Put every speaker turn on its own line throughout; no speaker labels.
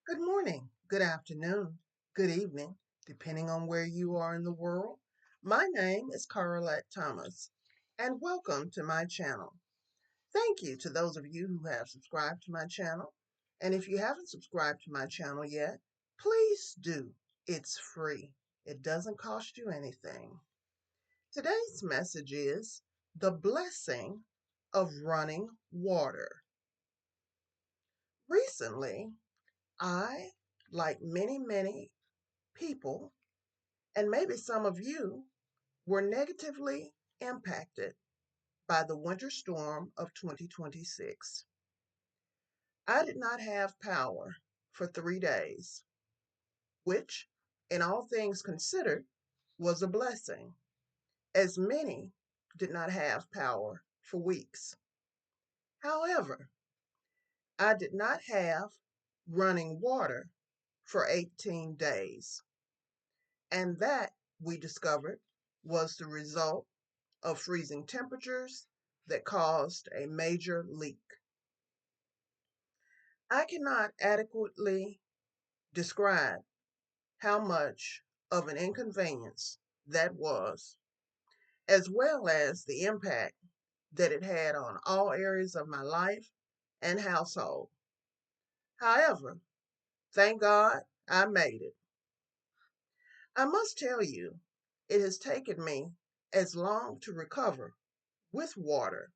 Good morning, good afternoon, good evening, depending on where you are in the world. My name is Carrolet Thomas, and welcome to my channel. Thank you to those of you who have subscribed to my channel. And if you haven't subscribed to my channel yet, please do. It's free. It doesn't cost you anything. Today's message is the blessing of running water. Recently, I, like many people, and maybe some of you, were negatively impacted by the winter storm of 2026. I did not have power for 3 days, which, in all things considered, was a blessing, as many did not have power for weeks. However, I did not have running water for 18 days, and that, we discovered, was the result of freezing temperatures that caused a major leak. I cannot adequately describe how much of an inconvenience that was, as well as the impact that it had on all areas of my life and household. However, thank God I made it. I must tell you, it has taken me as long to recover with water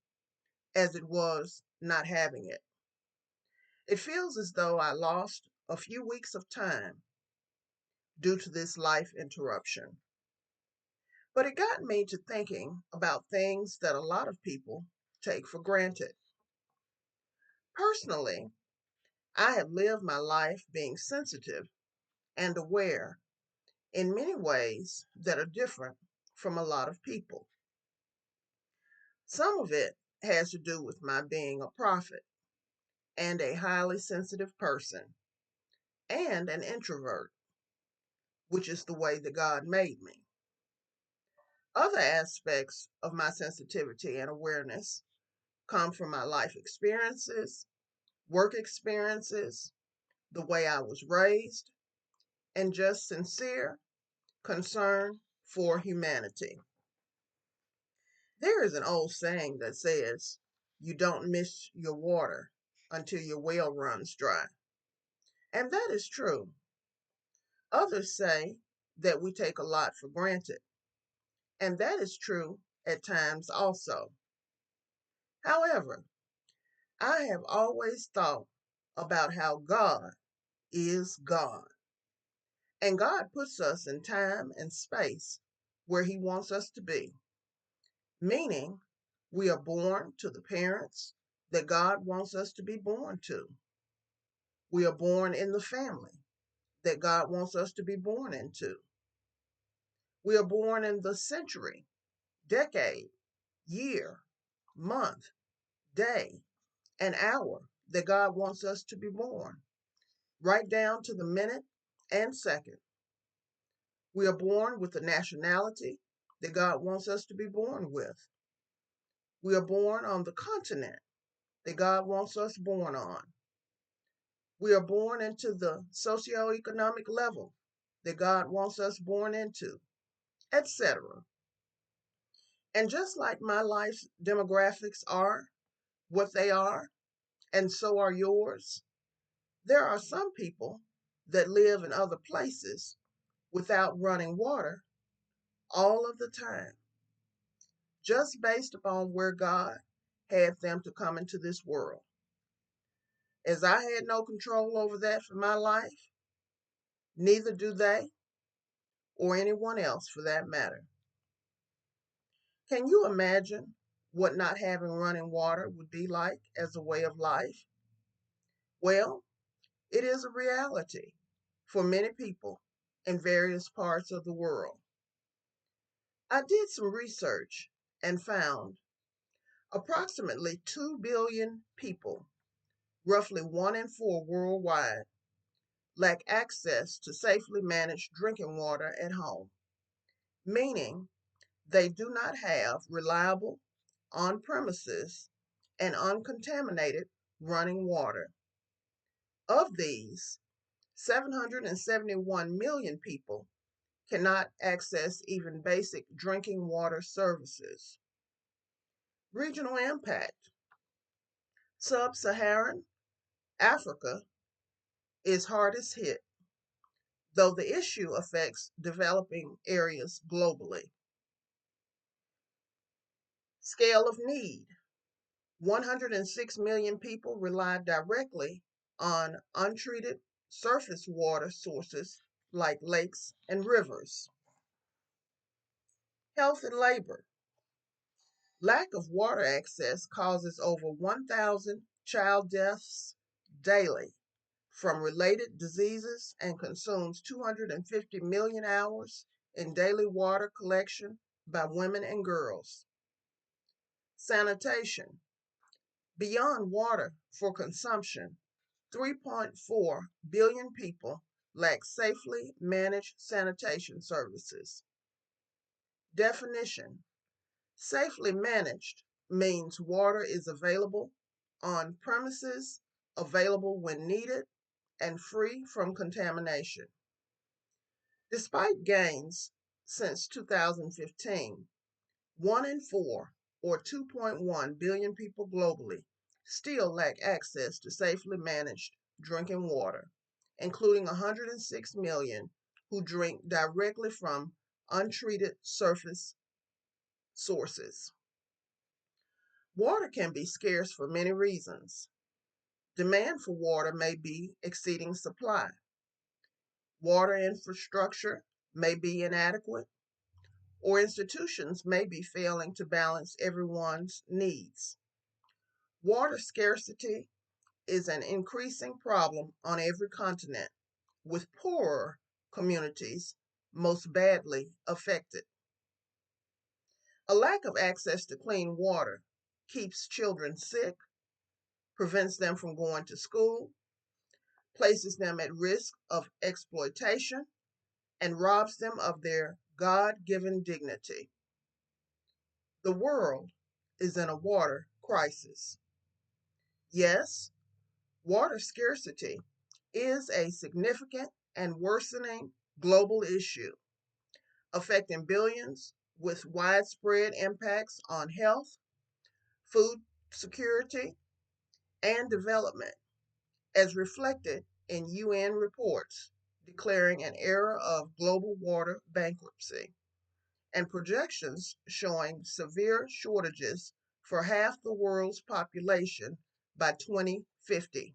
as it was not having it. It feels as though I lost a few weeks of time due to this life interruption. But it got me to thinking about things that a lot of people take for granted. Personally, I have lived my life being sensitive and aware in many ways that are different from a lot of people. Some of it has to do with my being a prophet and a highly sensitive person and an introvert, which is the way that God made me. Other aspects of my sensitivity and awareness come from my life experiences, work experiences, the way I was raised, and just sincere concern for humanity. There is an old saying that says, you don't miss your water until your well runs dry. And that is true. Others say that we take a lot for granted, and that is true at times also. However, I have always thought about how God is God. And God puts us in time and space where He wants us to be, meaning we are born to the parents that God wants us to be born to. We are born in the family that God wants us to be born into. We are born in the century, decade, year, month, day, and hour that God wants us to be born, right down to the minute and second. We are born with the nationality that God wants us to be born with. We are born on the continent that God wants us born on. We are born into the socioeconomic level that God wants us born into, etc. And just like my life's demographics are what they are, and so are yours, there are some people that live in other places without running water all of the time, just based upon where God had them to come into this world. As I had no control over that for my life, neither do they, or anyone else for that matter. Can you imagine what not having running water would be like as a way of life? Well, it is a reality for many people in various parts of the world. I did some research and found approximately 2 billion people, roughly 1 in 4 worldwide, lack access to safely managed drinking water at home, meaning they do not have reliable, on premises, and uncontaminated running water. Of these, 771 million people cannot access even basic drinking water services. Regional impact. Sub-Saharan Africa is hardest hit, though the issue affects developing areas globally. Scale of need. 106 million people rely directly on untreated surface water sources like lakes and rivers. Health and labor. Lack of water access causes over 1,000 child deaths daily from related diseases and consumes 250 million hours in daily water collection by women and girls. Sanitation. Beyond water for consumption, 3.4 billion people lack safely managed sanitation services. Definition. Safely managed means water is available on premises, available when needed, and free from contamination. Despite gains since 2015, 1 in 4, or 2.1 billion people globally, still lack access to safely managed drinking water, including 106 million who drink directly from untreated surface sources. Water can be scarce for many reasons. Demand for water may be exceeding supply. Water infrastructure may be inadequate, or institutions may be failing to balance everyone's needs. Water scarcity is an increasing problem on every continent, with poorer communities most badly affected. A lack of access to clean water keeps children sick, prevents them from going to school, places them at risk of exploitation, and robs them of their God given dignity. The world is in a water crisis. Yes, water scarcity is a significant and worsening global issue, affecting billions with widespread impacts on health, food security, and development, as reflected in UN reports declaring an era of global water bankruptcy and projections showing severe shortages for half the world's population by 2050.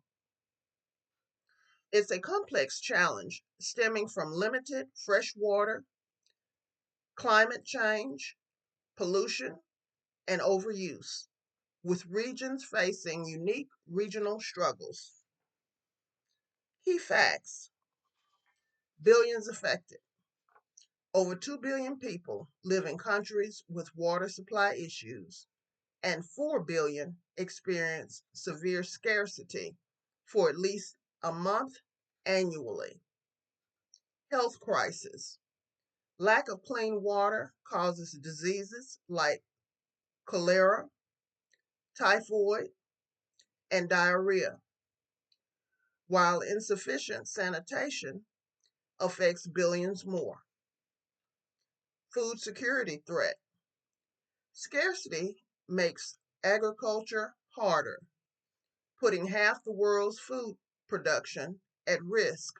It's a complex challenge stemming from limited fresh water, climate change, pollution, and overuse, with regions facing unique regional struggles. Key facts. Billions affected. Over 2 billion people live in countries with water supply issues, and 4 billion experience severe scarcity for at least a month annually. Health crisis. Lack of clean water causes diseases like cholera, typhoid, and diarrhea, while insufficient sanitation affects billions more. Food security threat. Scarcity makes agriculture harder, putting half the world's food production at risk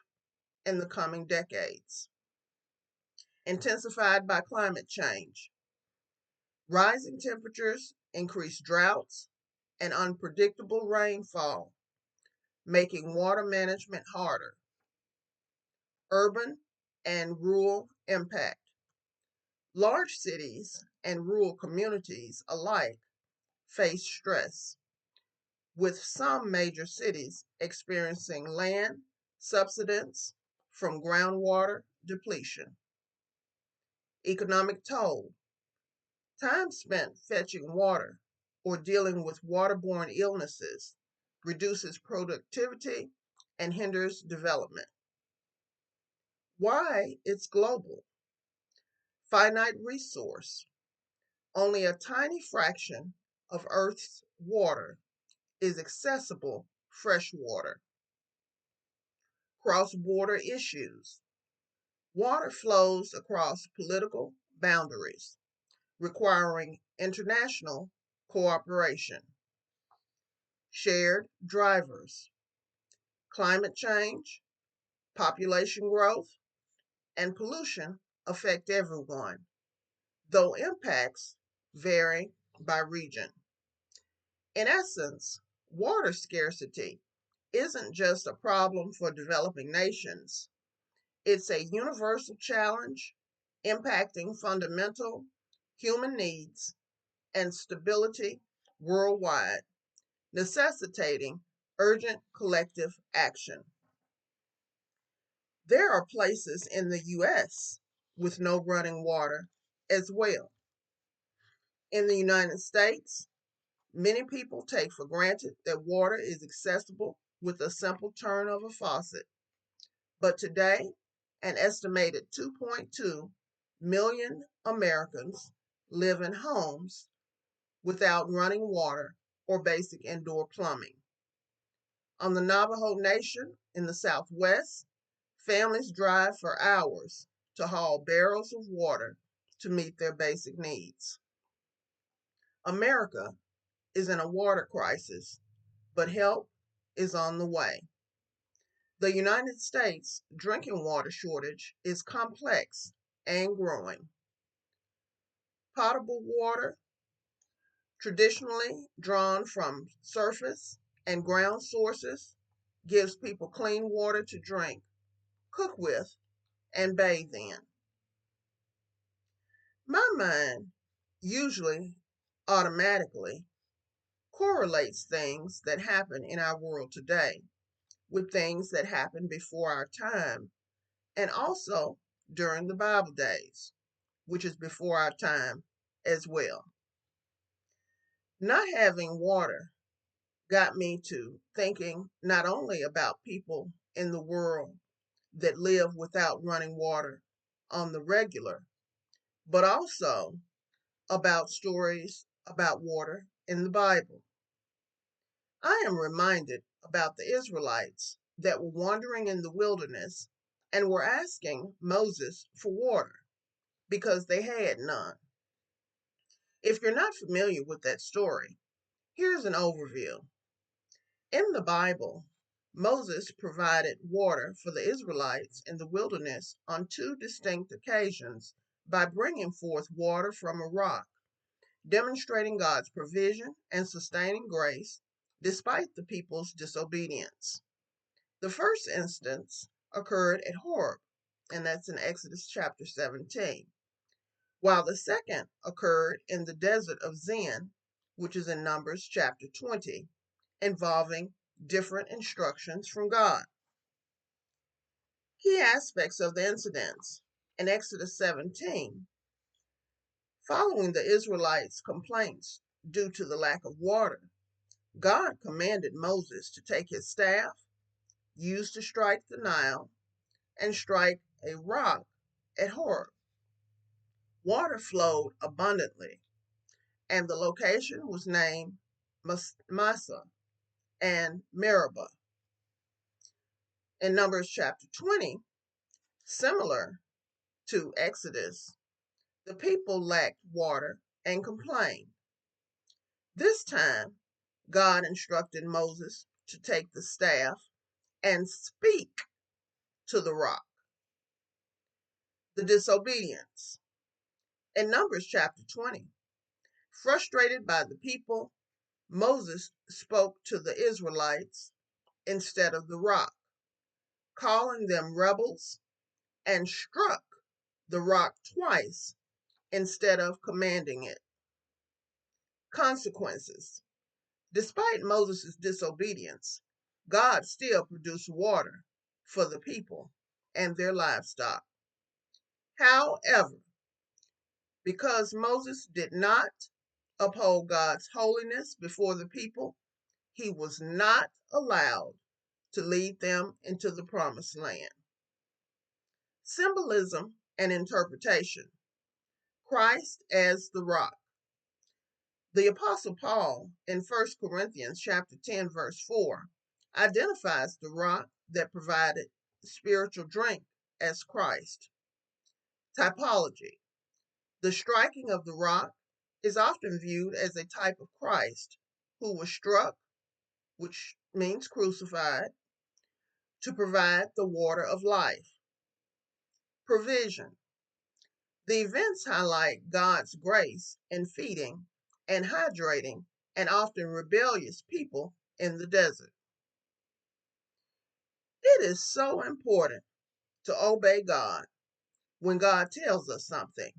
in the coming decades. Intensified by climate change. Rising temperatures increase droughts and unpredictable rainfall, making water management harder. Urban and rural impact. Large cities and rural communities alike face stress, with some major cities experiencing land subsidence from groundwater depletion. Economic toll. Time spent fetching water or dealing with waterborne illnesses reduces productivity and hinders development. Why it's global? Finite resource. Only a tiny fraction of Earth's water is accessible fresh water. cross-border issues. Water flows across political boundaries, requiring international cooperation. Shared drivers, climate change, population growth, and pollution affect everyone, though impacts vary by region. In essence, water scarcity isn't just a problem for developing nations, it's a universal challenge impacting fundamental human needs and stability worldwide, necessitating urgent collective action. There are places in the U.S. with no running water as well. In the United States, many people take for granted that water is accessible with a simple turn of a faucet. But today, an estimated 2.2 million Americans live in homes without running water or basic indoor plumbing. On the Navajo Nation in the Southwest, families drive for hours to haul barrels of water to meet their basic needs. America is in a water crisis, but help is on the way. The United States drinking water shortage is complex and growing. Potable water, traditionally drawn from surface and ground sources, gives people clean water to drink, cook with, and bathe in. My mind usually automatically correlates things that happen in our world today with things that happened before our time and also during the Bible days, which is before our time as well. Not having water got me to thinking not only about people in the world that live without running water on the regular, but also about stories about water in the Bible. I am reminded about the Israelites that were wandering in the wilderness and were asking Moses for water because they had none. If you're not familiar with that story, here's an overview. In the Bible, Moses provided water for the Israelites in the wilderness on two distinct occasions by bringing forth water from a rock, demonstrating God's provision and sustaining grace despite the people's disobedience. The first instance occurred at Horeb, and that's in Exodus chapter 17, while the second occurred in the desert of Zin, which is in Numbers chapter 20, involving different instructions from God. Key aspects of the incidents in Exodus 17. Following the Israelites' complaints due to the lack of water, God commanded Moses to take his staff, used to strike the Nile, and strike a rock at Horeb. Water flowed abundantly, and the location was named Massa and Meribah. In Numbers chapter 20, similar to Exodus, the people lacked water and complained. This time, God instructed Moses to take the staff and speak to the rock. The disobedience. In Numbers chapter 20, frustrated by the people, Moses spoke to the Israelites instead of the rock, calling them rebels, and struck the rock twice instead of commanding it. Consequences. Despite Moses' disobedience, God still produced water for the people and their livestock. However, because Moses did not uphold God's holiness before the people, he was not allowed to lead them into the promised land. Symbolism and interpretation. Christ as the rock. The Apostle Paul in 1 Corinthians chapter 10, verse 4, identifies the rock that provided spiritual drink as Christ. Typology. The striking of the rock is often viewed as a type of Christ who was struck, which means crucified, to provide the water of life. Provision. The events highlight God's grace in feeding and hydrating an often rebellious people in the desert. It is so important to obey God when God tells us something,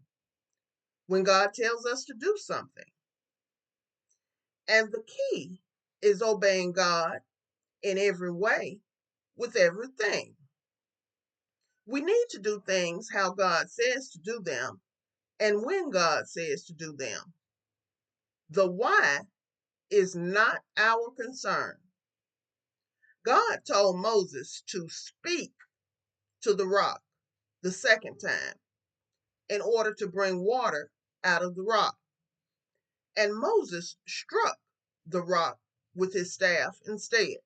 when God tells us to do something. And the key is obeying God in every way with everything. We need to do things how God says to do them and when God says to do them. The why is not our concern. God told Moses to speak to the rock the second time in order to bring water out of the rock. And Moses struck the rock with his staff instead.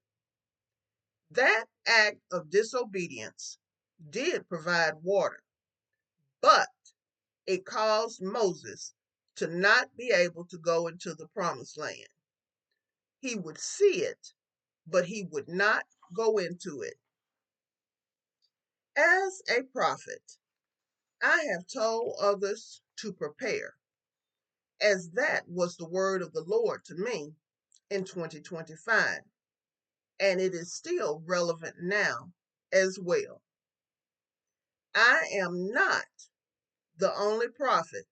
That act of disobedience did provide water, but it caused Moses to not be able to go into the promised land. He would see it, but he would not go into it. As a prophet, I have told others to prepare, as that was the word of the Lord to me in 2025, and it is still relevant now as well. I am not the only prophet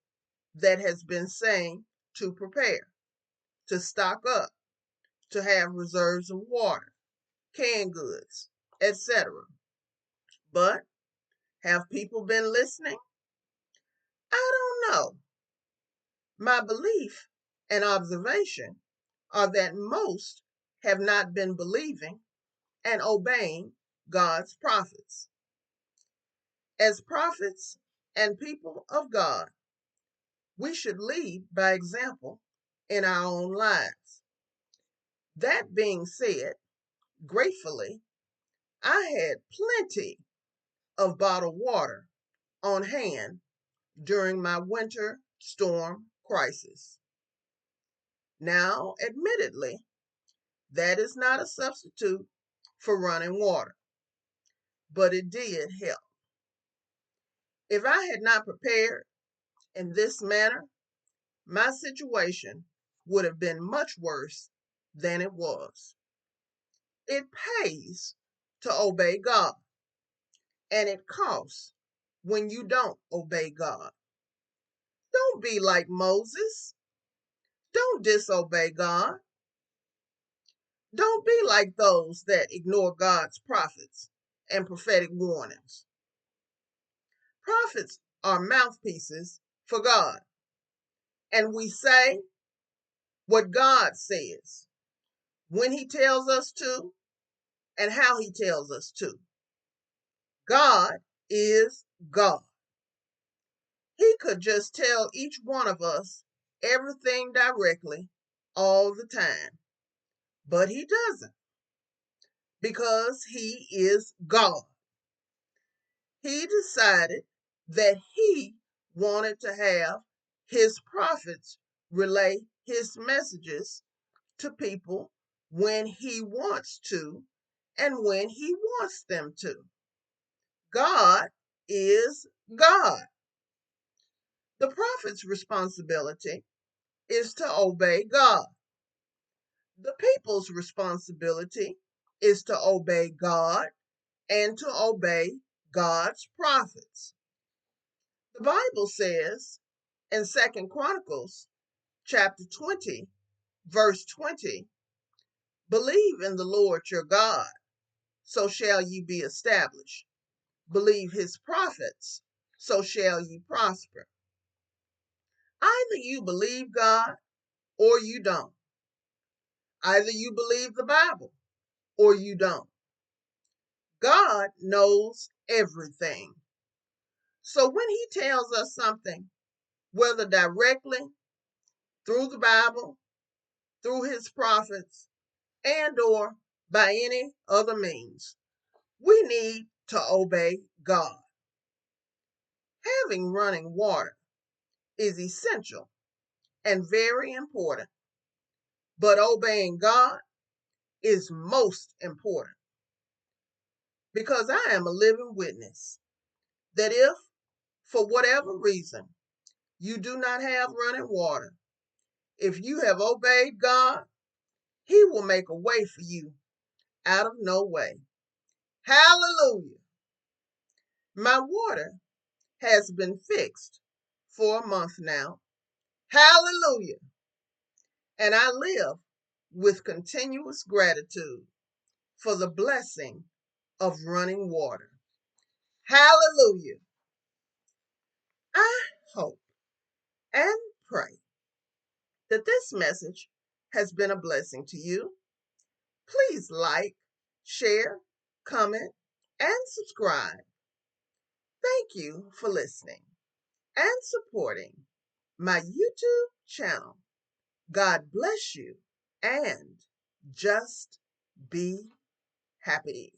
that has been saying to prepare, to stock up, to have reserves of water, canned goods, etc. But have people been listening? I don't know. My belief and observation are that most have not been believing and obeying God's prophets. As prophets and people of God, we should lead by example in our own lives. That being said, gratefully, I had plenty of bottled water on hand during my winter storm crisis. Now, admittedly, that is not a substitute for running water, but it did help. If I had not prepared in this manner, my situation would have been much worse than it was. It pays to obey God, and it costs when you don't obey God. Don't be like Moses. Don't disobey God. Don't be like those that ignore God's prophets and prophetic warnings. Prophets are mouthpieces for God, and we say what God says, when He tells us to, and how He tells us to. God is God. He could just tell each one of us everything directly all the time, but He doesn't, because He is God. He decided that He wanted to have His prophets relay His messages to people when He wants to and when He wants them to. God is God. The prophet's responsibility is to obey God. The people's responsibility is to obey God and to obey God's prophets. The Bible says in 2 Chronicles chapter 20, verse 20, believe in the Lord your God, so shall ye be established. Believe his prophets, so shall ye prosper. Either you believe God or you don't. Either you believe the Bible or you don't. God knows everything. So when he tells us something, whether directly through the Bible, through his prophets, and or by any other means, We need to obey God. Having running water is essential and very important, but obeying God is most important, because I am a living witness that if, for whatever reason, you do not have running water, if you have obeyed God, He will make a way for you out of no way. Hallelujah. My water has been fixed for a month now. Hallelujah. And I live with continuous gratitude for the blessing of running water. Hallelujah. I hope and pray that this message has been a blessing to you. Please like, share, comment, and subscribe. Thank you for listening and supporting my YouTube channel. God bless you and just be happy.